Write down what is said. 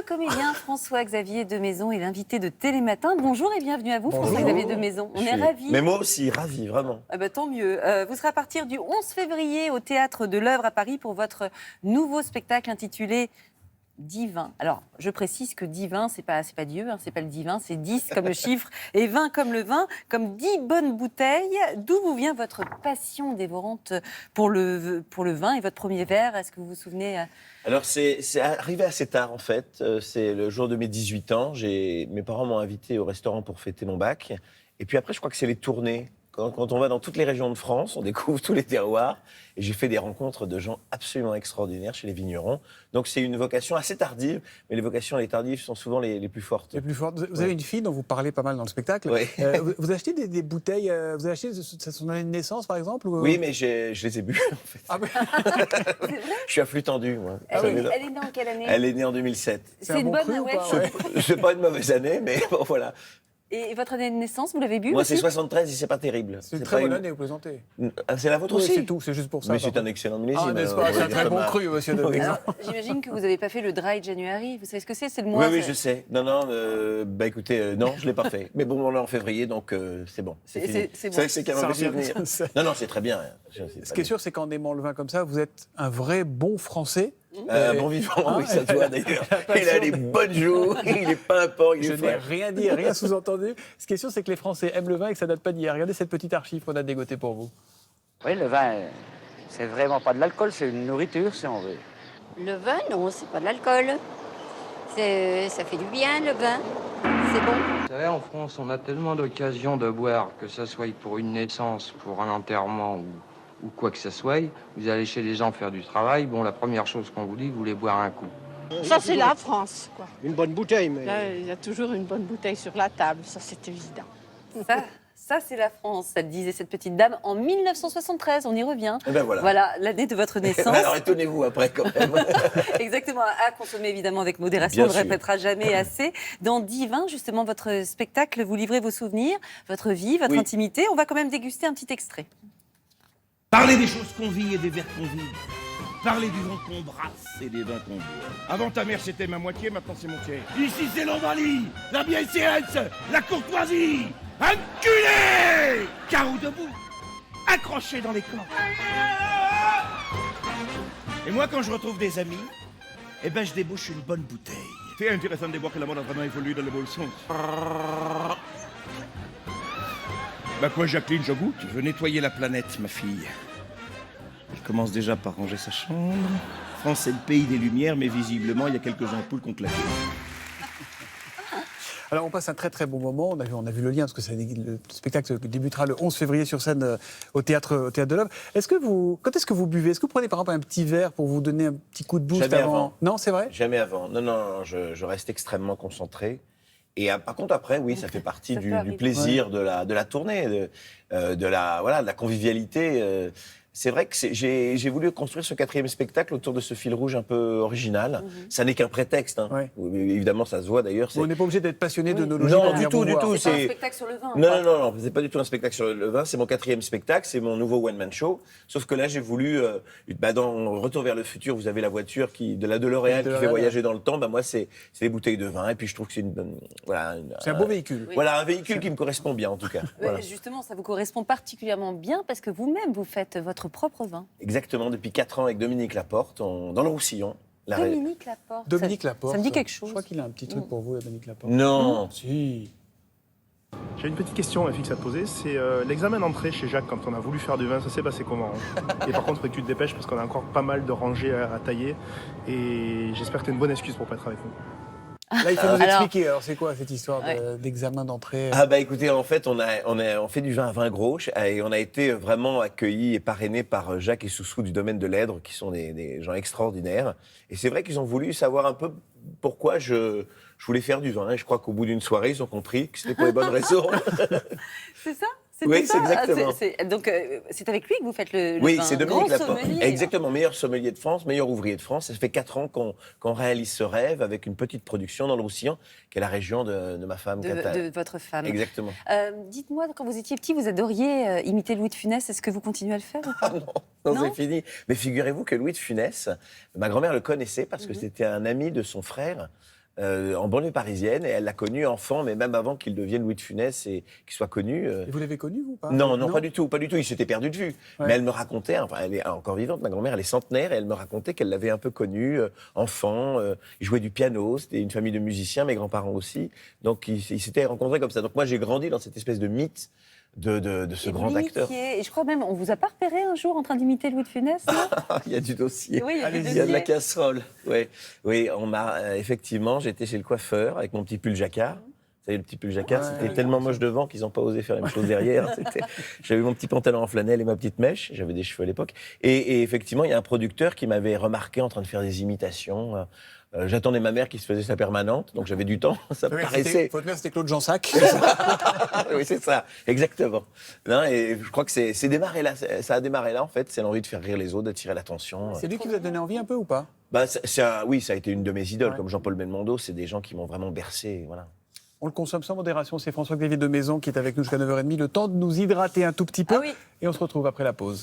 comédien François-Xavier de Maison est l'invité de Télématin. Bonjour et bienvenue à vous, François-Xavier de Maison. On est ravis. Mais moi aussi, ravi, vraiment. Ah bah, tant mieux. Vous serez à partir du 11 février au Théâtre de l'Œuvre à Paris pour votre nouveau spectacle intitulé Divin. Alors, je précise que divin, c'est pas Dieu, hein, c'est pas le divin, c'est 10 comme le chiffre et 20 comme le vin, comme 10 bonnes bouteilles. D'où vous vient votre passion dévorante pour le vin et votre premier verre? Est-ce que vous vous souvenez Alors, c'est arrivé assez tard, en fait. C'est le jour de mes 18 ans. Mes parents m'ont invité au restaurant pour fêter mon bac. Et puis après, je crois que c'est les tournées. Quand on va dans toutes les régions de France, on découvre tous les terroirs. Et j'ai fait des rencontres de gens absolument extraordinaires chez les vignerons. Donc c'est une vocation assez tardive, mais les vocations les tardives sont souvent les plus fortes. Les plus fortes. Vous avez une fille dont vous parlez pas mal dans le spectacle. Oui. Vous achetez des bouteilles, vous avez acheté son année de naissance, par exemple ou... Oui, mais je les ai bu, en fait. Ah, mais... Je suis à flux tendu, moi. Elle est née en quelle année? Elle est née en 2007. C'est une bonne, ouais. C'est pas une mauvaise année, mais bon, voilà. Et votre année de naissance, vous l'avez bu Moi, aussi? c'est 73 et c'est pas terrible. C'est une très bonne année, vous plaisantez. Ah, c'est la vôtre Oui, aussi? c'est tout, c'est juste pour ça. Mais c'est un excellent millésime. Ah, n'est-ce pas? C'est un très bon cru, monsieur de Maison. Alors, j'imagine que vous n'avez pas fait le Dry January. Vous savez ce que c'est? C'est le mois. Oui, je sais. Non, bah écoutez, non, je l'ai pas fait. Mais bon, on est en février, donc c'est bon. C'est fini. C'est qu'un mauvais souvenir. Non, c'est très bien. Ce qui est sûr, c'est qu'en aimant le vin comme ça, vous êtes un vrai bon Français. Bon vivant, oui, ça doit d'ailleurs. Il a les bonnes joues, il est pimpant, il est Je n'ai rien dit, rien sous-entendu. Ce qui est sûr, c'est que les Français aiment le vin et que ça date pas d'hier. Regardez cette petite archive qu'on a dégotée pour vous. Oui, le vin, c'est vraiment pas de l'alcool, c'est une nourriture, si on veut. Le vin, non, c'est pas de l'alcool. Ça fait du bien, le vin. C'est bon. Vous savez, en France, on a tellement d'occasions de boire, que ce soit pour une naissance, pour un enterrement ou quoi que ce soit. Vous allez chez les gens faire du travail, bon, la première chose qu'on vous dit, vous voulez boire un coup. Ça, c'est la France, quoi. Une bonne bouteille, mais... Là, il y a toujours une bonne bouteille sur la table, ça, c'est évident. Ça, c'est la France, ça disait cette petite dame en 1973. On y revient. Et ben voilà. Voilà l'année de votre naissance. Alors étonnez-vous après quand même. Exactement, à consommer évidemment avec modération, Bien on ne sûr. répétera jamais assez. Dans Divin, justement, votre spectacle, vous livrez vos souvenirs, votre vie, votre intimité. On va quand même déguster un petit extrait. Parler des choses qu'on vit et des verres qu'on vit. Parler du vent qu'on brasse et des vins qu'on boit. Avant ta mère c'était ma moitié, maintenant c'est mon tiers. Ici c'est l'Ovalie, la bienséance, la courtoisie. Enculé! Carreau debout, accroché dans les camps. Et moi quand je retrouve des amis, eh ben je débouche une bonne bouteille. C'est intéressant de voir que la mode a vraiment évolué dans le bon sens. Bah quoi Jacqueline, je goûte. Je veux nettoyer la planète, ma fille. Elle commence déjà par ranger sa chambre. France, c'est le pays des lumières, mais visiblement, il y a quelques ampoules qu'on claque. Alors, on passe un très très bon moment. On a vu le lien, parce que le spectacle débutera le 11 février sur scène au Théâtre de l'Œuvre. Quand est-ce que vous buvez? Est-ce que vous prenez par exemple un petit verre pour vous donner un petit coup de boost avant? Non, c'est vrai? Jamais avant. Non, je reste extrêmement concentré. Et par contre, après, oui, ça fait partie du plaisir de la tournée, de la convivialité. C'est vrai que j'ai voulu construire ce 4e spectacle autour de ce fil rouge un peu original. Ça n'est qu'un prétexte. Hein. Ouais. Évidemment, ça se voit d'ailleurs. On n'est pas obligé d'être passionné de nos logiques. Non, du tout. C'est pas un spectacle sur le vin. Non, c'est pas du tout un spectacle sur le vin. C'est mon 4e spectacle, c'est mon nouveau one-man show. Sauf que là, j'ai voulu, dans Retour vers le futur, vous avez la voiture de la DeLorean qui fait voyager dans le temps. Moi, c'est les bouteilles de vin. Et puis, je trouve que c'est c'est un beau véhicule. Voilà, un véhicule qui me correspond bien, en tout cas. Voilà. Justement, ça vous correspond particulièrement bien parce que vous-même, vous faites votre propre vin. Exactement, depuis 4 ans avec Dominique Laporte, dans le Roussillon. Dominique Laporte. Dominique Laporte. Ça me dit quelque chose. Je crois qu'il a un petit truc pour vous, Dominique Laporte. Non. Si. J'ai une petite question fixe à te poser, c'est l'examen d'entrée chez Jacques quand on a voulu faire du vin, ça s'est passé comment? Et par contre, il faut que tu te dépêches parce qu'on a encore pas mal de rangées à tailler et j'espère que tu as une bonne excuse pour pas être avec nous. Là, il faut nous expliquer. Alors, c'est quoi cette histoire d'examen d'entrée? Écoutez, en fait, on fait du vin à vin gros et on a été vraiment accueillis et parrainés par Jacques et Soussou du domaine de l'Èdre, qui sont des gens extraordinaires. Et c'est vrai qu'ils ont voulu savoir un peu pourquoi je voulais faire du vin. Et je crois qu'au bout d'une soirée, ils ont compris que c'était pour les bonnes raisons. C'est ça? Oui, c'est exactement. Donc, c'est avec lui que vous faites le Oui, vin. c'est Dominique Laporte. Sommelier. Exactement, meilleur sommelier de France, meilleur ouvrier de France. Ça fait 4 ans qu'on réalise ce rêve avec une petite production dans le Roussillon, qui est la région de ma femme, de votre femme. Exactement. Dites-moi, quand vous étiez petit, vous adoriez imiter Louis de Funès. Est-ce que vous continuez à le faire ou pas? Non, c'est fini. Mais figurez-vous que Louis de Funès, ma grand-mère le connaissait parce que c'était un ami de son frère. en banlieue parisienne, et elle l'a connu enfant, mais même avant qu'il devienne Louis de Funès et qu'il soit connu. Et vous l'avez connu, vous, pas Non, pas du tout, pas du tout. Il s'était perdu de vue. Ouais. Mais elle me racontait, enfin, elle est encore vivante, ma grand-mère, elle est centenaire, et elle me racontait qu'elle l'avait un peu connu, enfant. Il jouait du piano, c'était une famille de musiciens, mes grands-parents aussi. Donc, ils s'étaient rencontrés comme ça. Donc, moi, j'ai grandi dans cette espèce de mythe de ce grand lui acteur. et je crois même, on vous a pas repéré un jour en train d'imiter Louis de Funès, non? Il y a du dossier. Oui, il y a du Il y a de la dossier. casserole. Ouais. Oui, on m'a effectivement, j'étais chez le coiffeur avec mon petit pull jacquard. Vous savez, le petit pull jacquard, Ouais, c'était ouais, tellement moche devant qu'ils n'ont pas osé faire la même chose derrière. J'avais mon petit pantalon en flanelle et ma petite mèche. J'avais des cheveux à l'époque. Et effectivement, il y a un producteur qui m'avait remarqué en train de faire des imitations. J'attendais ma mère qui se faisait sa permanente, donc j'avais du temps. Ça me paraissait. Votre mère, c'était Claude Jansac. Oui, c'est ça, exactement. Non, et je crois que c'est démarré là. Ça a démarré là, en fait. C'est l'envie de faire rire les autres, d'attirer l'attention. C'est lui qui vous a donné envie un peu ou pas? Bah, oui, ça a été une de mes idoles, Ouais. comme Jean-Paul Belmondo. C'est des gens qui m'ont vraiment bercé. Voilà. On le consomme sans modération. C'est François-Xavier de Maison qui est avec nous jusqu'à 9h30. Le temps de nous hydrater un tout petit peu. Ah oui. Et on se retrouve après la pause.